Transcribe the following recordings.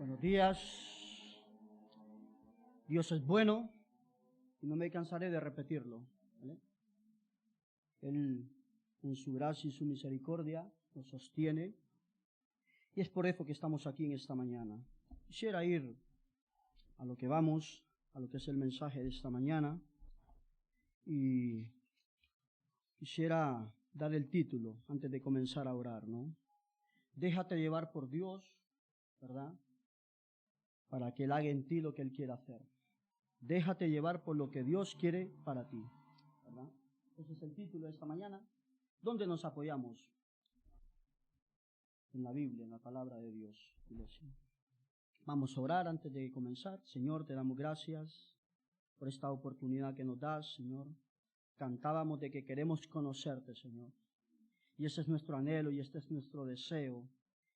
Buenos días. Dios es bueno y no me cansaré de repetirlo, ¿vale? Él, en su gracia y su misericordia, nos sostiene y es por eso que estamos aquí en esta mañana. Quisiera ir a lo que vamos, a lo que es el mensaje de esta mañana, y quisiera dar el título antes de comenzar a orar, ¿no? Déjate llevar por Dios, ¿verdad? Para que Él haga en ti lo que Él quiera hacer. Déjate llevar por lo que Dios quiere para ti, ¿verdad? Ese es el título de esta mañana. ¿Dónde nos apoyamos? En la Biblia, en la palabra de Dios. Vamos a orar antes de comenzar. Señor, te damos gracias por esta oportunidad que nos das, Señor. Cantábamos de que queremos conocerte, Señor. Y ese es nuestro anhelo y este es nuestro deseo.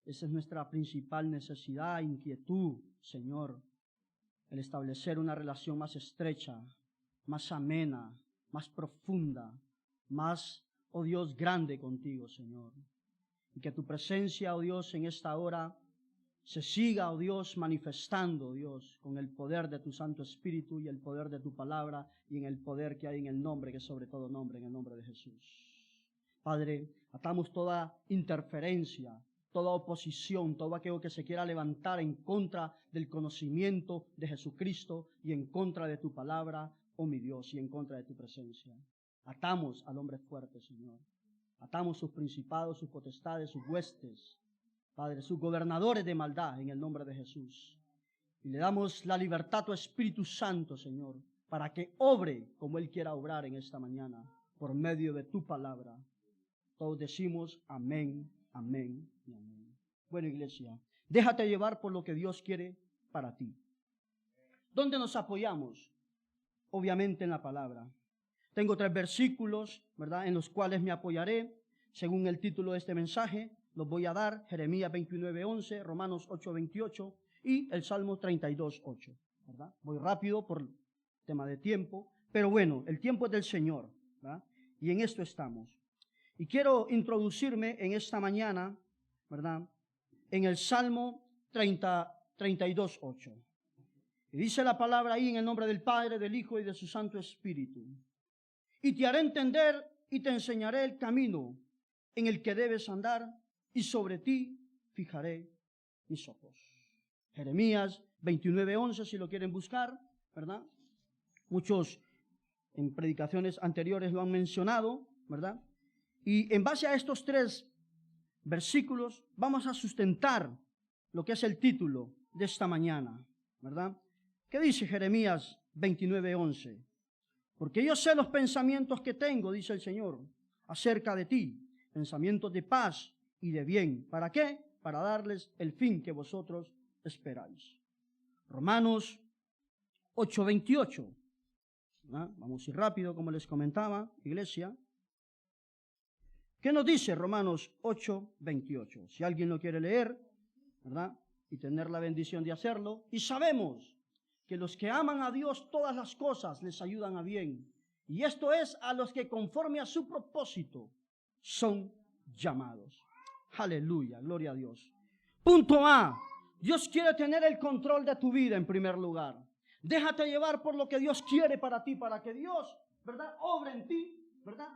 Esa es nuestra principal necesidad, inquietud, Señor. El establecer una relación más estrecha, más amena, más profunda, más, oh Dios, grande contigo, Señor. Y que tu presencia, oh Dios, en esta hora se siga, oh Dios, manifestando, oh Dios, con el poder de tu Santo Espíritu y el poder de tu palabra y en el poder que hay en el nombre, que es sobre todo nombre, en el nombre de Jesús. Padre, atamos toda interferencia, toda oposición, todo aquello que se quiera levantar en contra del conocimiento de Jesucristo y en contra de tu palabra, oh mi Dios, y en contra de tu presencia. Atamos al hombre fuerte, Señor. Atamos sus principados, sus potestades, sus huestes, Padre, sus gobernadores de maldad en el nombre de Jesús. Y le damos la libertad a tu Espíritu Santo, Señor, para que obre como Él quiera obrar en esta mañana, por medio de tu palabra. Todos decimos amén, amén y amén. Bueno, iglesia, déjate llevar por lo que Dios quiere para ti. ¿Dónde nos apoyamos? Obviamente en la palabra. Tengo 3 versículos, ¿verdad?, en los cuales me apoyaré, según el título de este mensaje. Los voy a dar: Jeremías 29:11, Romanos 8:28 y el Salmo 32:8, ¿verdad? Voy rápido por tema de tiempo, pero bueno, el tiempo es del Señor, ¿verdad? Y en esto estamos. Y quiero introducirme en esta mañana, ¿verdad?, en el Salmo 32:8. Y dice la palabra ahí: en el nombre del Padre, del Hijo y de su Santo Espíritu. Y te haré entender y te enseñaré el camino en el que debes andar, y sobre ti fijaré mis ojos. Jeremías 29:11, si lo quieren buscar, ¿verdad? Muchos en predicaciones anteriores lo han mencionado, ¿verdad? Y en base a estos 3 versículos vamos a sustentar lo que es el título de esta mañana, ¿verdad? ¿Qué dice Jeremías 29:11? Porque yo sé los pensamientos que tengo, dice el Señor, acerca de ti, pensamientos de paz y de bien. ¿Para qué? Para darles el fin que vosotros esperáis. Romanos 8:28. ¿Verdad? Vamos a ir rápido, como les comentaba, iglesia. ¿Qué nos dice Romanos 8:28? Si alguien lo quiere leer, ¿verdad?, y tener la bendición de hacerlo. Y sabemos que los que aman a Dios, todas las cosas les ayudan a bien. Y esto es a los que conforme a su propósito son llamados. Aleluya, gloria a Dios. Punto A. Dios quiere tener el control de tu vida en primer lugar. Déjate llevar por lo que Dios quiere para ti, para que Dios, ¿verdad?, obre en ti, ¿verdad?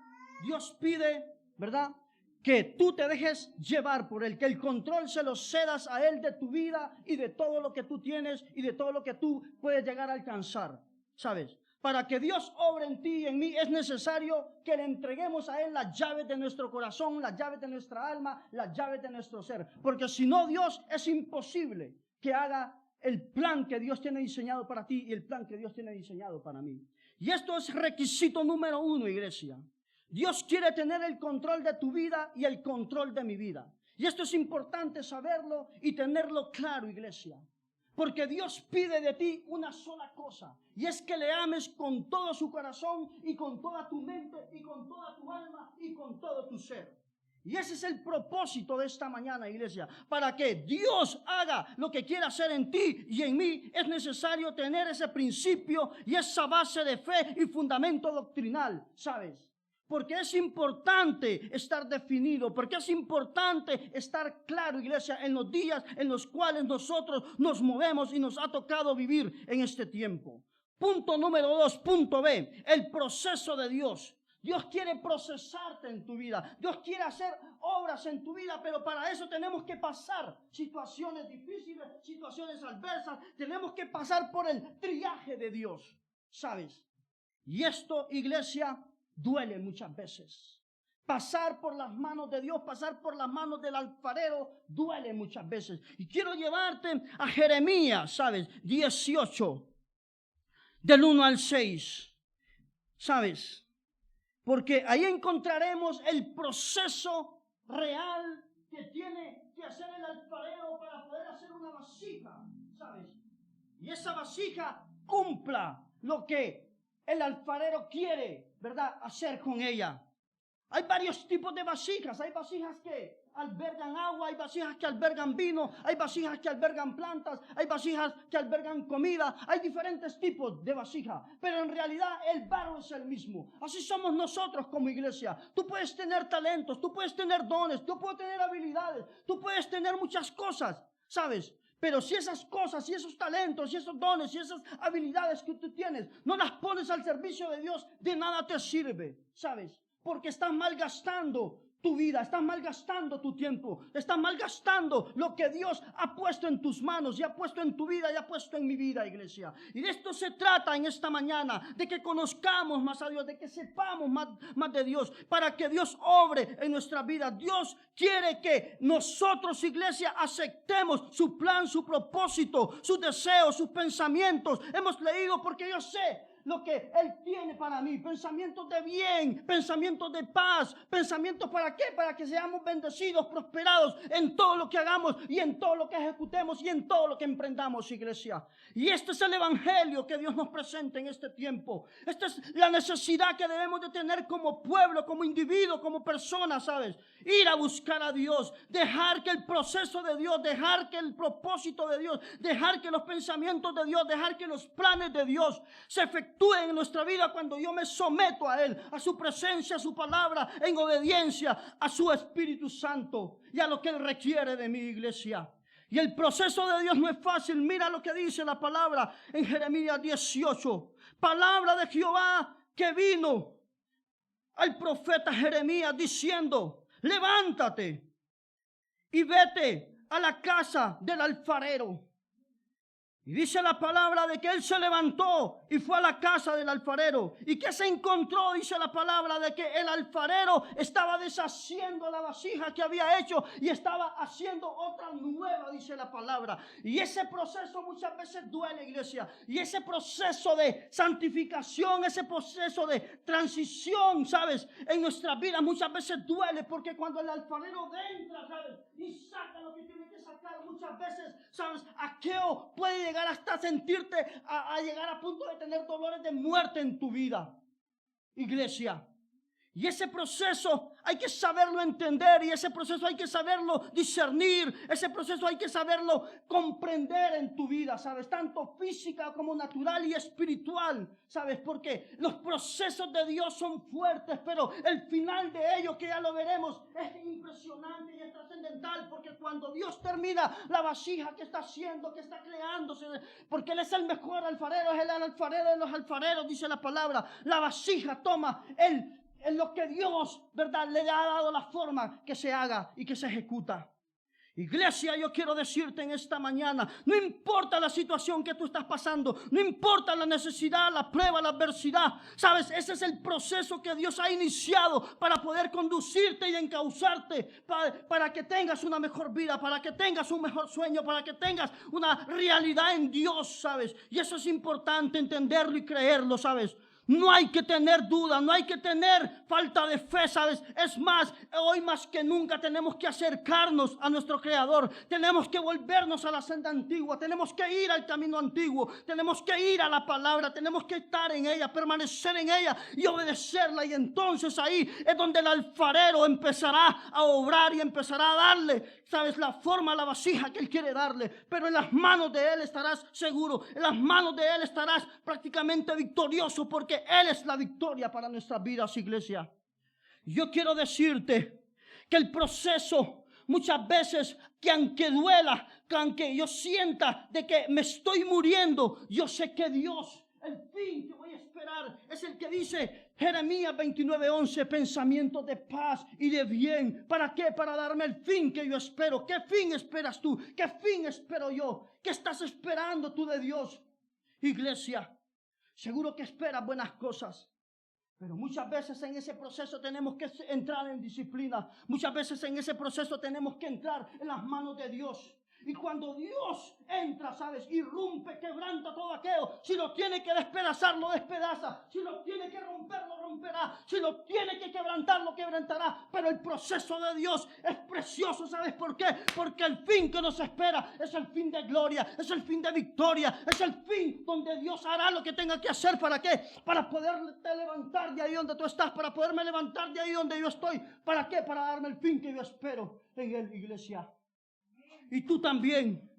Dios pide, ¿verdad?, que tú te dejes llevar por Él, que el control se lo cedas a Él de tu vida y de todo lo que tú tienes y de todo lo que tú puedes llegar a alcanzar, ¿sabes? Para que Dios obre en ti y en mí es necesario que le entreguemos a Él las llaves de nuestro corazón, las llaves de nuestra alma, las llaves de nuestro ser. Porque si no, Dios, es imposible que haga el plan que Dios tiene diseñado para ti y el plan que Dios tiene diseñado para mí. Y esto es requisito número 1, iglesia. Dios quiere tener el control de tu vida y el control de mi vida. Y esto es importante saberlo y tenerlo claro, iglesia. Porque Dios pide de ti una sola cosa, y es que le ames con todo su corazón y con toda tu mente y con toda tu alma y con todo tu ser. Y ese es el propósito de esta mañana, iglesia. Para que Dios haga lo que quiera hacer en ti y en mí, es necesario tener ese principio y esa base de fe y fundamento doctrinal, ¿sabes? Porque es importante estar definido, porque es importante estar claro, iglesia, en los días en los cuales nosotros nos movemos y nos ha tocado vivir en este tiempo. Punto número 2, punto B, el proceso de Dios. Dios quiere procesarte en tu vida. Dios quiere hacer obras en tu vida, pero para eso tenemos que pasar situaciones difíciles, situaciones adversas. Tenemos que pasar por el triaje de Dios, ¿sabes? Y esto, iglesia, duele muchas veces. Pasar por las manos de Dios, pasar por las manos del alfarero, duele muchas veces. Y quiero llevarte a Jeremías, ¿sabes? 18, del 1 al 6, ¿sabes? Porque ahí encontraremos el proceso real que tiene que hacer el alfarero para poder hacer una vasija, ¿sabes? Y esa vasija cumpla lo que el alfarero quiere, ¿verdad?, hacer con ella. Hay varios tipos de vasijas. Hay vasijas que albergan agua, hay vasijas que albergan vino, hay vasijas que albergan plantas, hay vasijas que albergan comida. Hay diferentes tipos de vasija, pero en realidad el barro es el mismo. Así somos nosotros como iglesia. Tú puedes tener talentos, tú puedes tener dones, tú puedes tener habilidades, tú puedes tener muchas cosas, ¿sabes? Pero si esas cosas, si esos talentos, si esos dones, si esas habilidades que tú tienes, no las pones al servicio de Dios, de nada te sirve, ¿sabes? Porque estás malgastando tu vida, estás malgastando tu tiempo, estás malgastando lo que Dios ha puesto en tus manos y ha puesto en tu vida y ha puesto en mi vida, iglesia. Y de esto se trata en esta mañana, de que conozcamos más a Dios, de que sepamos más de Dios, para que Dios obre en nuestra vida. Dios quiere que nosotros, iglesia, aceptemos su plan, su propósito, sus deseos, sus pensamientos. Hemos leído porque yo sé lo que Él tiene para mí, pensamientos de bien, pensamientos de paz, pensamientos ¿para qué? Para que seamos bendecidos, prosperados en todo lo que hagamos y en todo lo que ejecutemos y en todo lo que emprendamos, iglesia. Y este es el evangelio que Dios nos presenta en este tiempo. Esta es la necesidad que debemos de tener como pueblo, como individuo, como persona, ¿sabes? Ir a buscar a Dios, dejar que el proceso de Dios, dejar que el propósito de Dios, dejar que los pensamientos de Dios, dejar que los planes de Dios se efectúen en nuestra vida cuando yo me someto a Él, a su presencia, a su palabra, en obediencia a su Espíritu Santo y a lo que Él requiere de mi iglesia. Y el proceso de Dios no es fácil. Mira lo que dice la palabra en Jeremías 18. Palabra de Jehová que vino al profeta Jeremías diciendo: levántate y vete a la casa del alfarero. Y dice la palabra de que él se levantó y fue a la casa del alfarero. ¿Y qué se encontró? Dice la palabra de que el alfarero estaba deshaciendo la vasija que había hecho y estaba haciendo otra nueva, dice la palabra. Y ese proceso muchas veces duele, iglesia. Y ese proceso de santificación, ese proceso de transición, ¿sabes? En nuestra vida muchas veces duele, porque cuando el alfarero entra, ¿sabes? Y saca lo que tiene que sacar, muchas veces, ¿sabes? Aquello puede llegar hasta sentirte a llegar a punto de tener dolores de muerte en tu vida, iglesia. Y ese proceso hay que saberlo entender, y ese proceso hay que saberlo discernir, ese proceso hay que saberlo comprender en tu vida, ¿sabes? Tanto física como natural y espiritual, ¿sabes? Porque los procesos de Dios son fuertes, pero el final de ellos, que ya lo veremos, es impresionante y es trascendental, porque cuando Dios termina la vasija que está haciendo, que está creándose, porque Él es el mejor alfarero, es el alfarero de los alfareros, dice la palabra, la vasija toma en lo que Dios, ¿verdad?, le ha dado la forma que se haga y que se ejecuta. Iglesia, yo quiero decirte en esta mañana, no importa la situación que tú estás pasando, no importa la necesidad, la prueba, la adversidad, ¿sabes? Ese es el proceso que Dios ha iniciado para poder conducirte y encauzarte, para que tengas una mejor vida, para que tengas un mejor sueño, para que tengas una realidad en Dios, ¿sabes? Y eso es importante entenderlo y creerlo, ¿sabes? No hay que tener duda, no hay que tener falta de fe, ¿sabes? Es más, hoy más que nunca tenemos que acercarnos a nuestro Creador. Tenemos que volvernos a la senda antigua, tenemos que ir al camino antiguo, tenemos que ir a la palabra, tenemos que estar en ella, permanecer en ella y obedecerla. Y entonces ahí es donde el alfarero empezará a obrar y empezará a darle, ¿sabes?, la forma a la vasija que Él quiere darle. Pero en las manos de Él estarás seguro, en las manos de Él estarás prácticamente victorioso, porque Él es la victoria para nuestras vidas, iglesia. Yo quiero decirte que el proceso muchas veces, que aunque duela, que aunque yo sienta de que me estoy muriendo, yo sé que Dios, el fin que voy a esperar, es el que dice Jeremías 29:11, pensamientos de paz y de bien. ¿Para qué? Para darme el fin que yo espero. ¿Qué fin esperas tú? ¿Qué fin espero yo? ¿Qué estás esperando tú de Dios? Iglesia, seguro que esperas buenas cosas. Pero muchas veces en ese proceso tenemos que entrar en disciplina. Muchas veces en ese proceso tenemos que entrar en las manos de Dios. Y cuando Dios entra, ¿sabes? Irrumpe, quebranta todo aquello. Si lo tiene que despedazar, lo despedaza. Si lo tiene que romper, lo romperá. Si lo tiene que quebrantar, lo quebrantará. Pero el proceso de Dios es precioso, ¿sabes por qué? Porque el fin que nos espera es el fin de gloria, es el fin de victoria, es el fin donde Dios hará lo que tenga que hacer. ¿Para qué? Para poderte levantar de ahí donde tú estás, para poderme levantar de ahí donde yo estoy. ¿Para qué? Para darme el fin que yo espero en él, iglesia. Y tú también.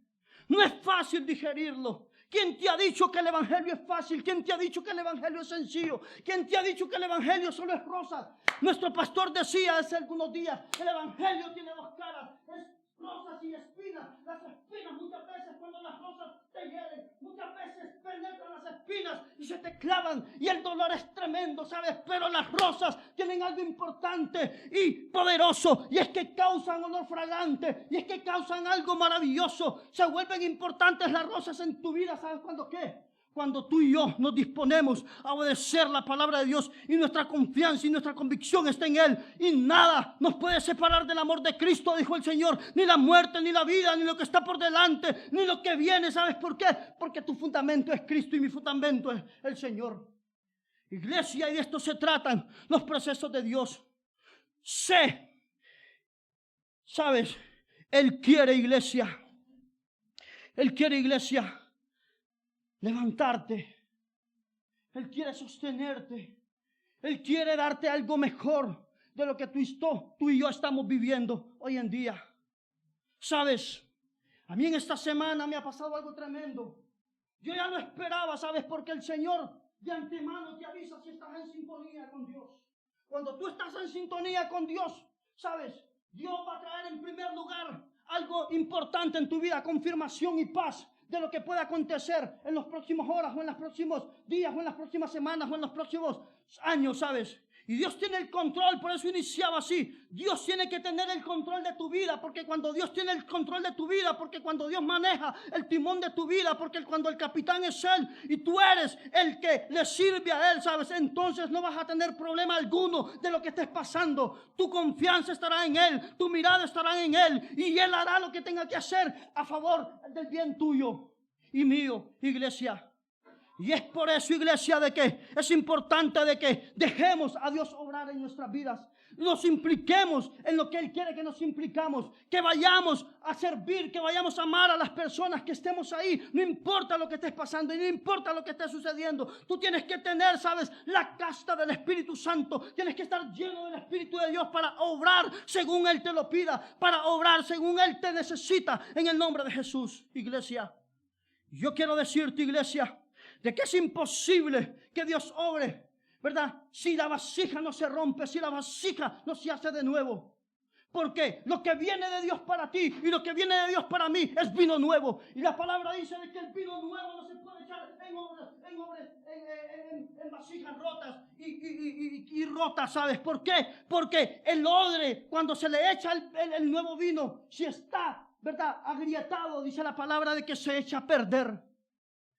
No es fácil digerirlo. ¿Quién te ha dicho que el evangelio es fácil? ¿Quién te ha dicho que el evangelio es sencillo? ¿Quién te ha dicho que el evangelio solo es rosas? Nuestro pastor decía hace algunos días, el evangelio tiene dos caras, es rosas y espinas. Las espinas muchas veces cuando las rosas te hieren, muchas veces penetran las espinas y se te clavan y el dolor es tremendo, ¿sabes? Pero las rosas tienen algo importante y poderoso, y es que causan olor fragante, y es que causan algo maravilloso. Se vuelven importantes las rosas en tu vida, ¿sabes cuándo qué? Cuando tú y yo nos disponemos a obedecer la palabra de Dios y nuestra confianza y nuestra convicción está en Él. Y nada nos puede separar del amor de Cristo, dijo el Señor. Ni la muerte, ni la vida, ni lo que está por delante, ni lo que viene. ¿Sabes por qué? Porque tu fundamento es Cristo y mi fundamento es el Señor. Iglesia, y de esto se tratan los procesos de Dios. ¿Sabes? Él quiere, iglesia. Él quiere, iglesia, levantarte. Él quiere sostenerte. Él quiere darte algo mejor de lo que tú y yo estamos viviendo hoy en día. ¿Sabes? A mí en esta semana me ha pasado algo tremendo. Yo ya lo esperaba, ¿sabes? Porque el Señor de antemano te avisa si estás en sintonía con Dios. Cuando tú estás en sintonía con Dios, ¿sabes? Dios va a traer en primer lugar algo importante en tu vida, confirmación y paz de lo que pueda acontecer en las próximas horas o en los próximos días o en las próximas semanas o en los próximos años, ¿sabes? Y Dios tiene el control, por eso iniciaba así. Dios tiene que tener el control de tu vida, porque cuando Dios tiene el control de tu vida, porque cuando Dios maneja el timón de tu vida, porque cuando el capitán es Él y tú eres el que le sirve a Él, ¿sabes? Entonces no vas a tener problema alguno de lo que estés pasando. Tu confianza estará en Él, tu mirada estará en Él y Él hará lo que tenga que hacer a favor del bien tuyo y mío, iglesia. Y es por eso, iglesia, de que es importante de que dejemos a Dios obrar en nuestras vidas. Nos impliquemos en lo que Él quiere que nos implicamos. Que vayamos a servir, que vayamos a amar a las personas, que estemos ahí. No importa lo que estés pasando y no importa lo que esté sucediendo. Tú tienes que tener, ¿sabes? La casta del Espíritu Santo. Tienes que estar lleno del Espíritu de Dios para obrar según Él te lo pida. Para obrar según Él te necesita. En el nombre de Jesús, iglesia. Yo quiero decirte, iglesia, de que es imposible que Dios obre, ¿verdad? Si la vasija no se rompe, si la vasija no se hace de nuevo. Porque lo que viene de Dios para ti y lo que viene de Dios para mí es vino nuevo. Y la palabra dice de que el vino nuevo no se puede echar en vasijas rotas y rotas, ¿sabes por qué? Porque el odre, cuando se le echa el nuevo vino, si está, ¿verdad?, agrietado, dice la palabra de que se echa a perder.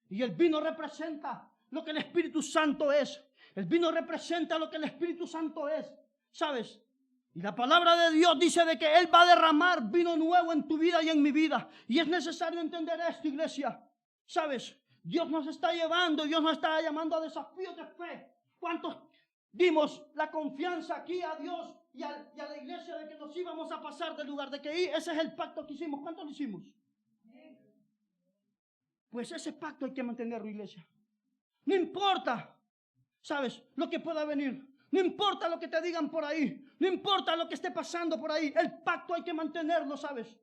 Y el vino representa lo que el Espíritu Santo es. El vino representa lo que el Espíritu Santo es, ¿sabes? Y la palabra de Dios dice de que Él va a derramar vino nuevo en tu vida y en mi vida. Y es necesario entender esto, iglesia. ¿Sabes? Dios nos está llevando, Dios nos está llamando a desafíos de fe. ¿Cuántos dimos la confianza aquí a Dios y a la iglesia de que nos íbamos a pasar del lugar? De que ese es el pacto que hicimos. ¿Cuántos lo hicimos? Pues ese pacto hay que mantenerlo, iglesia. No importa, ¿sabes?, lo que pueda venir. No importa lo que te digan por ahí. No importa lo que esté pasando por ahí. El pacto hay que mantenerlo, ¿sabes?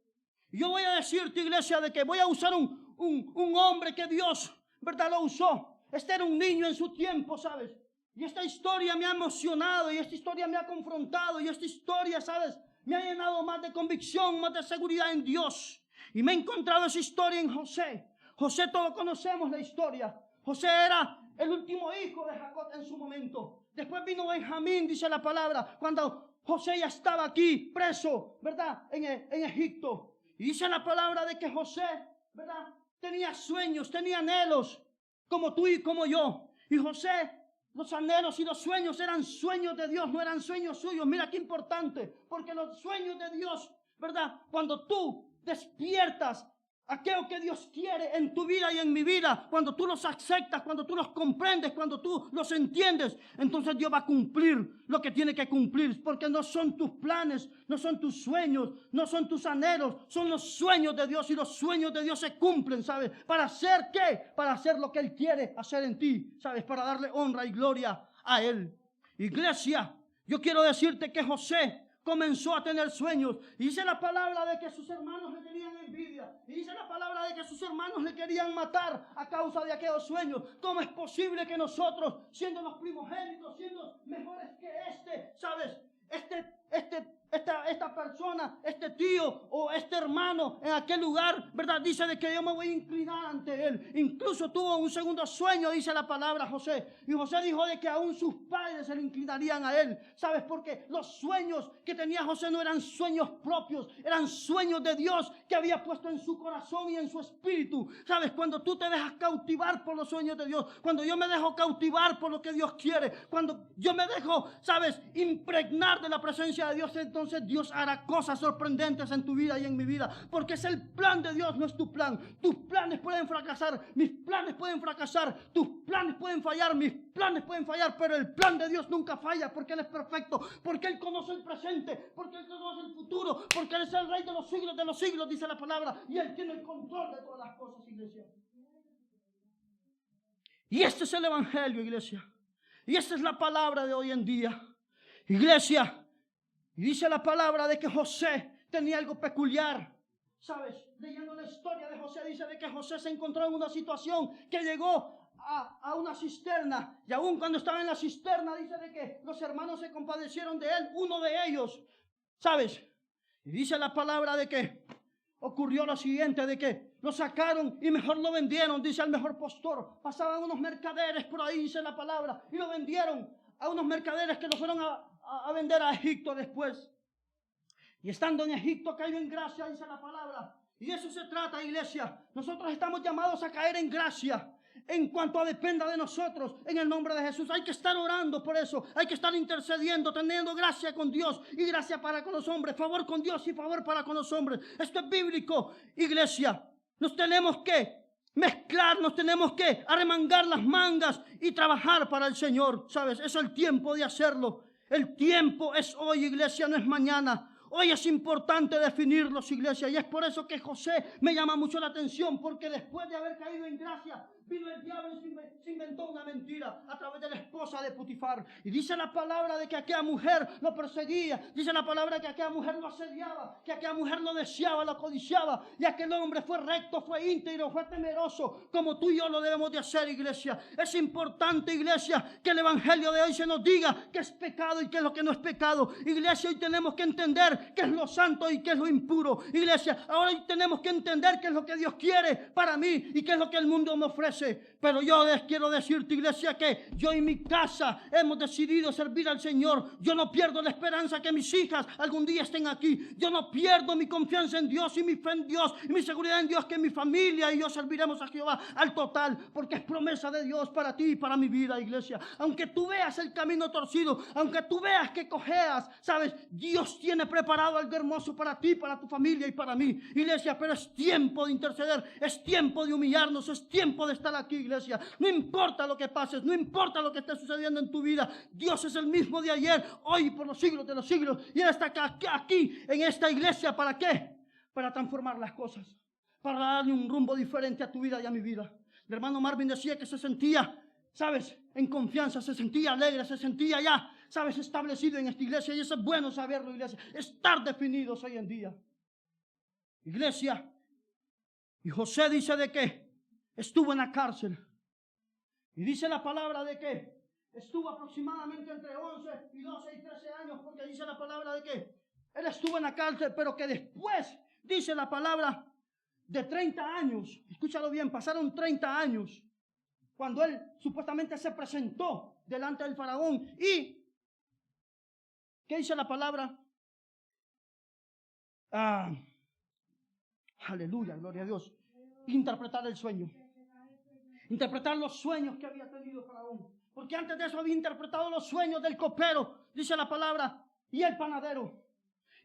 Yo voy a decirte, iglesia, de que voy a usar un hombre que Dios, ¿verdad?, lo usó. Este era un niño en su tiempo, ¿sabes? Y esta historia me ha emocionado, y esta historia me ha confrontado, y esta historia, ¿sabes?, me ha llenado más de convicción, más de seguridad en Dios. Y me he encontrado esa historia en José. José, todos conocemos la historia. José era el último hijo de Jacob en su momento. Después vino Benjamín, dice la palabra, cuando José ya estaba aquí preso, ¿verdad?, en Egipto. Y dice la palabra de que José, ¿verdad?, tenía sueños, tenía anhelos, como tú y como yo. Y José, los anhelos y los sueños eran sueños de Dios, no eran sueños suyos. Mira qué importante, porque los sueños de Dios, ¿verdad?, cuando tú despiertas aquello que Dios quiere en tu vida y en mi vida, cuando tú los aceptas, cuando tú los comprendes, cuando tú los entiendes, entonces Dios va a cumplir lo que tiene que cumplir, porque no son tus planes, no son tus sueños, no son tus anhelos, son los sueños de Dios, y los sueños de Dios se cumplen, ¿sabes? ¿Para hacer qué? Para hacer lo que Él quiere hacer en ti, ¿sabes? Para darle honra y gloria a Él. Iglesia, yo quiero decirte que José comenzó a tener sueños, y dice la palabra de que sus hermanos le tenían envidia, y dice la palabra de que sus hermanos le querían matar a causa de aquellos sueños. ¿Cómo es posible que nosotros, siendo los primogénitos, siendo mejores que ¿sabes?, esta persona, este tío o este hermano en aquel lugar, ¿verdad?, dice de que yo me voy a inclinar ante él? Incluso tuvo un segundo sueño, dice la palabra José, y José dijo de que aún sus padres se le inclinarían a él. ¿Sabes? Porque los sueños que tenía José no eran sueños propios, eran sueños de Dios que había puesto en su corazón y en su espíritu. ¿Sabes? Cuando tú te dejas cautivar por los sueños de Dios, cuando yo me dejo cautivar por lo que Dios quiere, cuando yo me dejo, ¿sabes?, impregnar de la presencia de Dios, entonces Dios hará cosas sorprendentes en tu vida y en mi vida, porque es el plan de Dios, no es tu plan. Tus planes pueden fracasar, mis planes pueden fracasar, tus planes pueden fallar, mis planes pueden fallar, pero el plan de Dios nunca falla, porque Él es perfecto, porque Él conoce el presente, porque Él conoce el futuro, porque Él es el Rey de los siglos, dice la palabra, y Él tiene el control de todas las cosas, iglesia. Y este es el Evangelio, iglesia, y esta es la palabra de hoy en día, iglesia. Y dice la palabra de que José tenía algo peculiar. ¿Sabes? Leyendo la historia de José, dice de que José se encontró en una situación que llegó a una cisterna. Y aún cuando estaba en la cisterna, dice de que los hermanos se compadecieron de él, uno de ellos. ¿Sabes? Y dice la palabra de que ocurrió lo siguiente, de que lo sacaron y mejor lo vendieron, dice el mejor postor. Pasaban unos mercaderes por ahí, dice la palabra, y lo vendieron a unos mercaderes que lo fueron a vender a Egipto después. Y estando en Egipto cayó en gracia, dice la palabra. Y de eso se trata, iglesia. Nosotros estamos llamados a caer en gracia en cuanto dependa de nosotros, en el nombre de Jesús. Hay que estar orando por eso, hay que estar intercediendo, teniendo gracia con Dios y gracia para con los hombres, favor con Dios y favor para con los hombres. Esto es bíblico, iglesia. Nos tenemos que mezclar, nos tenemos que arremangar las mangas y trabajar para el Señor, ¿sabes? Es el tiempo de hacerlo. El tiempo es hoy, iglesia, no es mañana. Hoy es importante definirlos, iglesia, y es por eso que José me llama mucho la atención, porque después de haber caído en gracia, vino el diablo y se inventó una mentira a través de la esposa de Potifar. Y dice la palabra de que aquella mujer lo perseguía, dice la palabra de que aquella mujer lo asediaba, que aquella mujer lo deseaba, lo codiciaba, y aquel hombre fue recto, fue íntegro, fue temeroso, como tú y yo lo debemos de hacer, iglesia. Es importante, iglesia, que el evangelio de hoy se nos diga qué es pecado y qué es lo que no es pecado. Iglesia, hoy tenemos que entender qué es lo santo y qué es lo impuro. Iglesia, ahora hoy tenemos que entender qué es lo que Dios quiere para mí y qué es lo que el mundo me ofrece. Pero yo les quiero decirte, iglesia, que yo y mi casa hemos decidido servir al Señor. Yo no pierdo la esperanza que mis hijas algún día estén aquí. Yo no pierdo mi confianza en Dios y mi fe en Dios y mi seguridad en Dios, que mi familia y yo serviremos a Jehová al total, porque es promesa de Dios para ti y para mi vida, iglesia. Aunque tú veas el camino torcido, aunque tú veas que cojeas, sabes, Dios tiene preparado algo hermoso para ti, para tu familia y para mí, iglesia. Pero es tiempo de interceder, es tiempo de humillarnos, es tiempo de estar aquí, iglesia. No importa lo que pases, no importa lo que esté sucediendo en tu vida, Dios es el mismo de ayer, hoy y por los siglos de los siglos, y Él está aquí en esta iglesia. ¿Para qué? Para transformar las cosas, para darle un rumbo diferente a tu vida y a mi vida. El hermano Marvin decía que se sentía, sabes, en confianza, se sentía alegre, se sentía ya, sabes, establecido en esta iglesia, y eso es bueno saberlo, iglesia, estar definidos hoy en día, iglesia. Y José dice de que estuvo en la cárcel, y dice la palabra de que estuvo aproximadamente entre 11 y 12 y 13 años, porque dice la palabra de que él estuvo en la cárcel, pero que después, dice la palabra, de 30 años, escúchalo bien, pasaron 30 años, cuando él supuestamente se presentó delante del faraón. ¿Y qué dice la palabra? Aleluya, gloria a Dios. Interpretar el sueño. Interpretar los sueños que había tenido Faraón. Porque antes de eso había interpretado los sueños del copero, dice la palabra, y el panadero.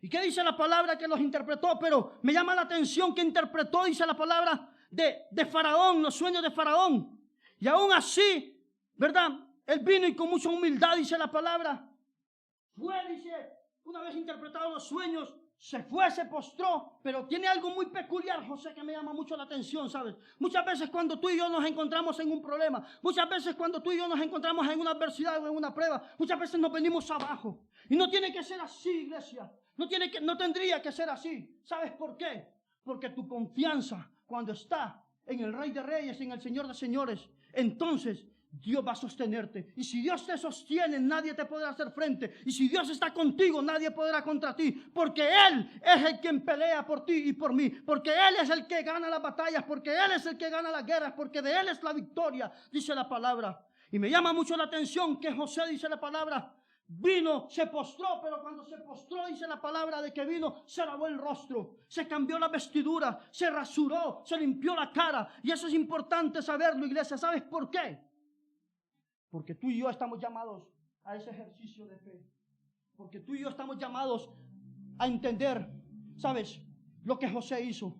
¿Y qué dice la palabra? Que los interpretó, pero me llama la atención que interpretó, dice la palabra, de Faraón, los sueños de Faraón. Y aún así, ¿verdad? Él vino y con mucha humildad, dice la palabra, dice, una vez interpretados los sueños, se fue, se postró, pero tiene algo muy peculiar, José, que me llama mucho la atención, ¿sabes? Muchas veces cuando tú y yo nos encontramos en un problema, muchas veces cuando tú y yo nos encontramos en una adversidad o en una prueba, muchas veces nos venimos abajo. Y no tiene que ser así, iglesia. No tendría que ser así. ¿Sabes por qué? Porque tu confianza, cuando está en el Rey de Reyes, en el Señor de Señores, entonces Dios va a sostenerte. Y si Dios te sostiene, nadie te podrá hacer frente. Y si Dios está contigo, nadie podrá contra ti. Porque Él es el quien pelea por ti y por mí. Porque Él es el que gana las batallas. Porque Él es el que gana las guerras. Porque de Él es la victoria, dice la palabra. Y me llama mucho la atención que José, dice la palabra, vino, se postró, pero cuando se postró, dice la palabra de que vino, se lavó el rostro, se cambió la vestidura, se rasuró, se limpió la cara. Y eso es importante saberlo, iglesia. ¿Sabes por qué? Porque tú y yo estamos llamados a ese ejercicio de fe. Porque tú y yo estamos llamados a entender, ¿sabes? Lo que José hizo.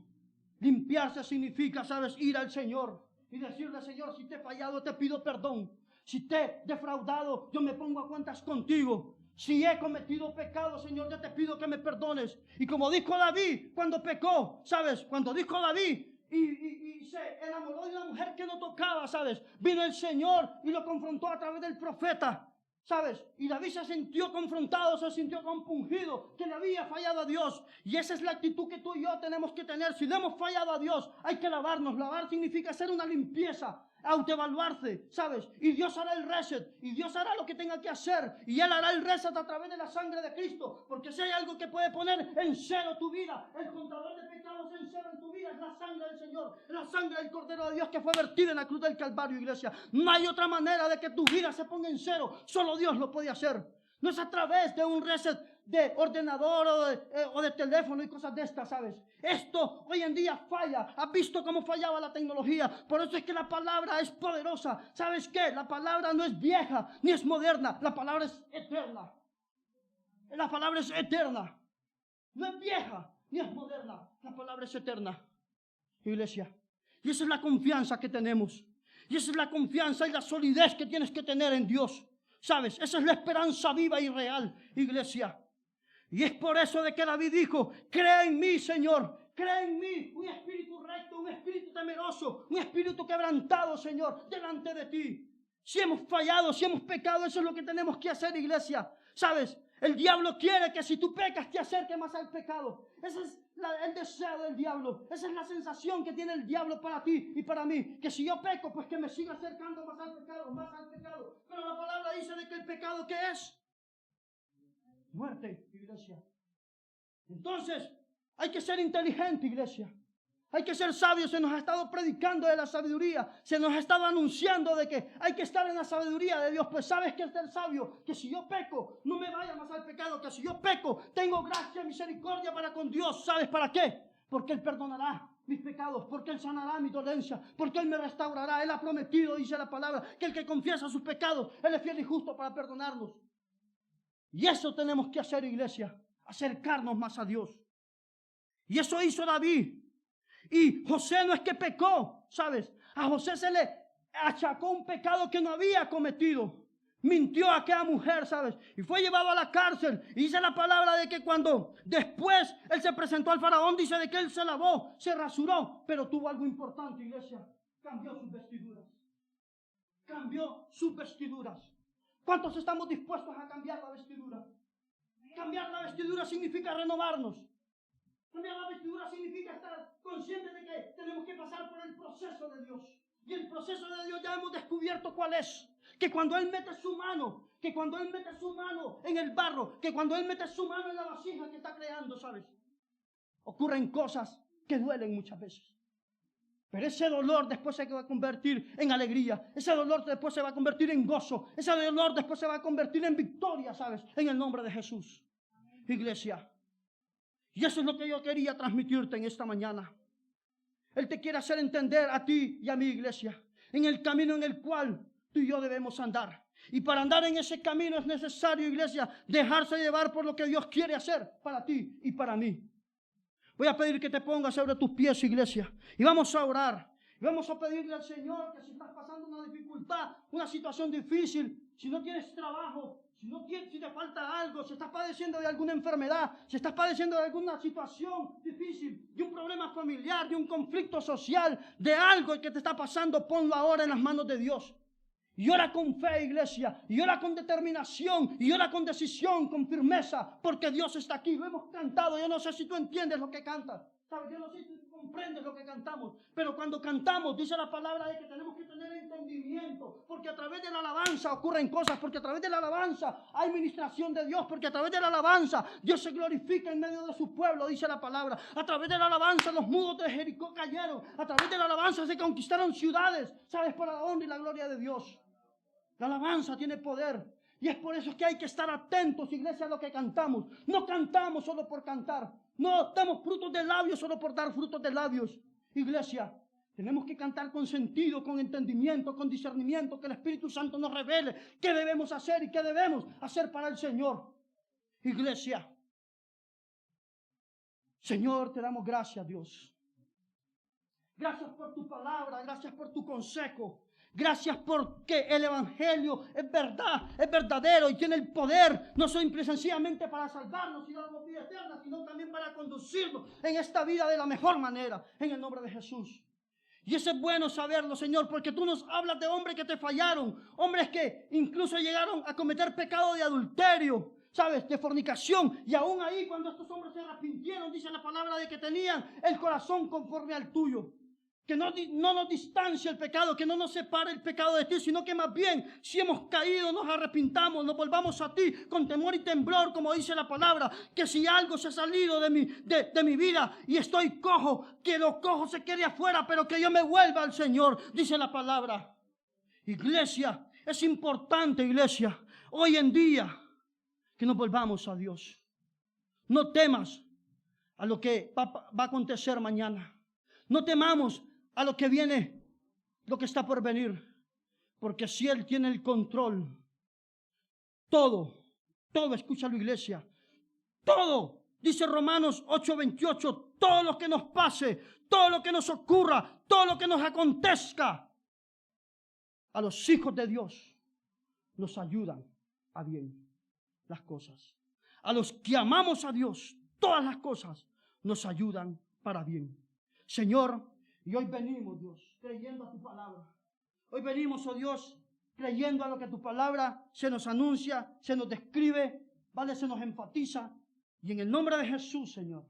Limpiarse significa, ¿sabes? Ir al Señor y decirle, Señor, si te he fallado, te pido perdón. Si te he defraudado, yo me pongo a cuentas contigo. Si he cometido pecado, Señor, yo te pido que me perdones. Y como dijo David cuando pecó, ¿sabes? Cuando dijo David, y se enamoró de una mujer que no tocaba, ¿sabes? Vino el Señor y lo confrontó a través del profeta, ¿sabes? Y David se sintió confrontado, se sintió compungido, que le había fallado a Dios. Y esa es la actitud que tú y yo tenemos que tener. Si le hemos fallado a Dios, hay que lavarnos. Lavar significa hacer una limpieza, autoevaluarse, ¿sabes? Y Dios hará el reset, y Dios hará lo que tenga que hacer, y Él hará el reset a través de la sangre de Cristo, porque si hay algo que puede poner en cero tu vida, el contador de pecados en cero en tu vida, es la sangre del Señor, la sangre del Cordero de Dios que fue vertida en la cruz del Calvario, iglesia. No hay otra manera de que tu vida se ponga en cero, solo Dios lo puede hacer. No es a través de un reset de ordenador o de teléfono y cosas de estas, ¿sabes? Esto hoy en día falla. ¿Has visto cómo fallaba la tecnología? Por eso es que la palabra es poderosa. ¿Sabes qué? La palabra no es vieja ni es moderna. La palabra es eterna. La palabra es eterna. No es vieja ni es moderna. La palabra es eterna. Iglesia. Y esa es la confianza que tenemos. Y esa es la confianza y la solidez que tienes que tener en Dios. ¿Sabes? Esa es la esperanza viva y real, iglesia. Y es por eso de que David dijo, cree en mí, Señor, cree en mí, un espíritu recto, un espíritu temeroso, un espíritu quebrantado, Señor, delante de ti. Si hemos fallado, si hemos pecado, eso es lo que tenemos que hacer, iglesia. ¿Sabes? El diablo quiere que si tú pecas te acerques más al pecado. Ese es el deseo del diablo. Esa es la sensación que tiene el diablo para ti y para mí. Que si yo peco, pues que me siga acercando más al pecado, más al pecado. Pero la palabra dice de que el pecado, ¿qué es? Muerte, iglesia. Entonces, hay que ser inteligente, iglesia. Hay que ser sabios. Se nos ha estado predicando de la sabiduría. Se nos ha estado anunciando de que hay que estar en la sabiduría de Dios. Pues sabes que es ser sabio. Que si yo peco, no me vaya más al pecado. Que si yo peco, tengo gracia y misericordia para con Dios. ¿Sabes para qué? Porque Él perdonará mis pecados. Porque Él sanará mi dolencia. Porque Él me restaurará. Él ha prometido, dice la palabra, que el que confiesa sus pecados, Él es fiel y justo para perdonarnos. Y eso tenemos que hacer, iglesia. Acercarnos más a Dios. Y eso hizo David. Y José no es que pecó, ¿sabes? A José se le achacó un pecado que no había cometido. Mintió a aquella mujer, ¿sabes? Y fue llevado a la cárcel. Y dice la palabra de que cuando después él se presentó al faraón, dice de que él se lavó, se rasuró. Pero tuvo algo importante, iglesia. Cambió sus vestiduras. Cambió sus vestiduras. ¿Cuántos estamos dispuestos a cambiar la vestidura? Cambiar la vestidura significa renovarnos. Cambiar la vestidura significa estar conscientes de que tenemos que pasar por el proceso de Dios. Y el proceso de Dios ya hemos descubierto cuál es. que cuando Él mete su mano, que cuando Él mete su mano en el barro, que cuando Él mete su mano en la vasija que está creando, ¿sabes? Ocurren cosas que duelen muchas veces. Pero ese dolor después se va a convertir en alegría. Ese dolor después se va a convertir en gozo. Ese dolor después se va a convertir en victoria, ¿sabes? En el nombre de Jesús. Iglesia. Y eso es lo que yo quería transmitirte en esta mañana. Él te quiere hacer entender a ti y a mi iglesia en el camino en el cual tú y yo debemos andar. Y para andar en ese camino es necesario, iglesia, dejarse llevar por lo que Dios quiere hacer para ti y para mí. Voy a pedir que te pongas sobre tus pies, iglesia, y vamos a orar. Y vamos a pedirle al Señor que si estás pasando una dificultad, una situación difícil, si no tienes trabajo, si te falta algo, si estás padeciendo de alguna enfermedad, si estás padeciendo de alguna situación difícil, de un problema familiar, de un conflicto social, de algo que te está pasando, ponlo ahora en las manos de Dios. Y ora con fe, iglesia, y ora con determinación, y ora con decisión, con firmeza, porque Dios está aquí. Lo hemos cantado, yo no sé si tú entiendes lo que cantas, ¿sabes? Yo no sé si tú comprendes lo que cantamos, pero cuando cantamos, dice la palabra de que tenemos que tener entendimiento, porque a través de la alabanza ocurren cosas, porque a través de la alabanza hay ministración de Dios, porque a través de la alabanza Dios se glorifica en medio de su pueblo, dice la palabra. A través de la alabanza los muros de Jericó cayeron, a través de la alabanza se conquistaron ciudades, ¿sabes? Para la honra y la gloria de Dios. La alabanza tiene poder. Y es por eso que hay que estar atentos, iglesia, a lo que cantamos. No cantamos solo por cantar. No damos frutos de labios solo por dar frutos de labios. Iglesia, tenemos que cantar con sentido, con entendimiento, con discernimiento, que el Espíritu Santo nos revele qué debemos hacer y qué debemos hacer para el Señor. Iglesia, Señor, te damos gracias, Dios. Gracias por tu palabra, gracias por tu consejo. Gracias porque el Evangelio es verdad, es verdadero y tiene el poder, no solo sencillamente para salvarnos y darnos vida eterna, sino también para conducirnos en esta vida de la mejor manera, en el nombre de Jesús. Y eso es bueno saberlo, Señor, porque tú nos hablas de hombres que te fallaron, hombres que incluso llegaron a cometer pecado de adulterio, ¿sabes? De fornicación. Y aún ahí, cuando estos hombres se arrepintieron, dice la palabra de que tenían el corazón conforme al tuyo. Que no nos distancie el pecado, que no nos separe el pecado de ti, sino que más bien, si hemos caído, nos arrepintamos, nos volvamos a ti con temor y temblor, como dice la palabra. Que si algo se ha salido de mi vida y estoy cojo, que lo cojo se quede afuera, pero que yo me vuelva al Señor, dice la palabra. Iglesia, es importante, iglesia, hoy en día, que nos volvamos a Dios. No temas a lo que va a acontecer mañana. No temamos a lo que viene, lo que está por venir, porque si Él tiene el control, todo, escúchalo, iglesia, todo, dice Romanos 8:28, todo lo que nos pase, todo lo que nos ocurra, todo lo que nos acontezca, a los hijos de Dios nos ayudan a bien las cosas. A los que amamos a Dios, todas las cosas nos ayudan para bien. Señor, y hoy venimos, Dios, creyendo a tu palabra. Hoy venimos, oh Dios, creyendo a lo que tu palabra se nos anuncia, se nos describe, ¿vale? Se nos enfatiza. Y en el nombre de Jesús, Señor,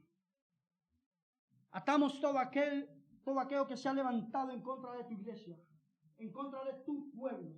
atamos todo aquello que se ha levantado en contra de tu iglesia, en contra de tu pueblo.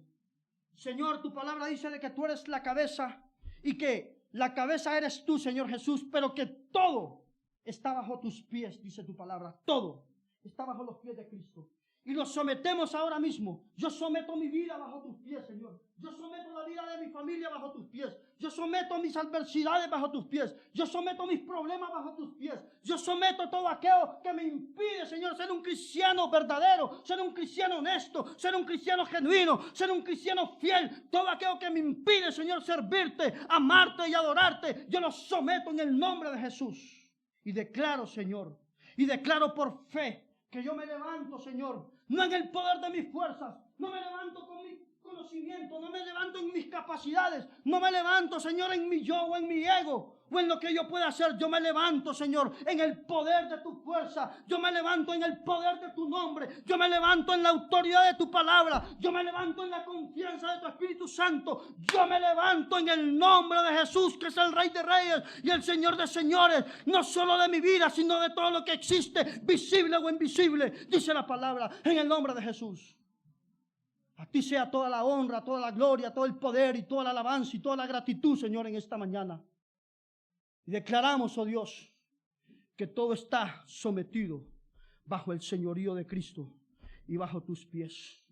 Señor, tu palabra dice de que tú eres la cabeza y que la cabeza eres tú, Señor Jesús, pero que todo está bajo tus pies, dice tu palabra. Todo está bajo los pies de Cristo. Y lo sometemos ahora mismo. Yo someto mi vida bajo tus pies, Señor. Yo someto la vida de mi familia bajo tus pies. Yo someto mis adversidades bajo tus pies. Yo someto mis problemas bajo tus pies. Yo someto todo aquello que me impide, Señor, ser un cristiano verdadero, ser un cristiano honesto, ser un cristiano genuino, ser un cristiano fiel. Todo aquello que me impide, Señor, servirte, amarte y adorarte, yo lo someto en el nombre de Jesús. Y declaro, Señor, y declaro por fe que yo me levanto, Señor, no en el poder de mis fuerzas, no me levanto con mi conocimiento, no me levanto en mis capacidades, no me levanto, Señor, en mi yo o en mi ego o en lo que yo pueda hacer. Yo me levanto, Señor, en el poder de tu fuerza. Yo me levanto en el poder de tu nombre. Yo me levanto en la autoridad de tu palabra. Yo me levanto en la confianza de tu Espíritu Santo. Yo me levanto en el nombre de Jesús, que es el Rey de Reyes y el Señor de Señores, no solo de mi vida, sino de todo lo que existe, visible o invisible, dice la palabra, en el nombre de Jesús. A ti sea toda la honra, toda la gloria, todo el poder y toda la alabanza y toda la gratitud, Señor, en esta mañana. Y declaramos, oh Dios, que todo está sometido bajo el señorío de Cristo y bajo tus pies.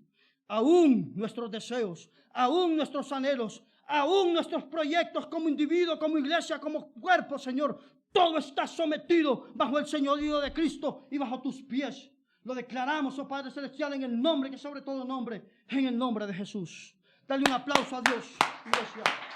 Aún nuestros deseos, aún nuestros anhelos, aún nuestros proyectos como individuo, como iglesia, como cuerpo, Señor, todo está sometido bajo el señorío de Cristo y bajo tus pies. Lo declaramos, oh Padre Celestial, en el nombre que sobre todo nombre, en el nombre de Jesús. Dale un aplauso a Dios, iglesia.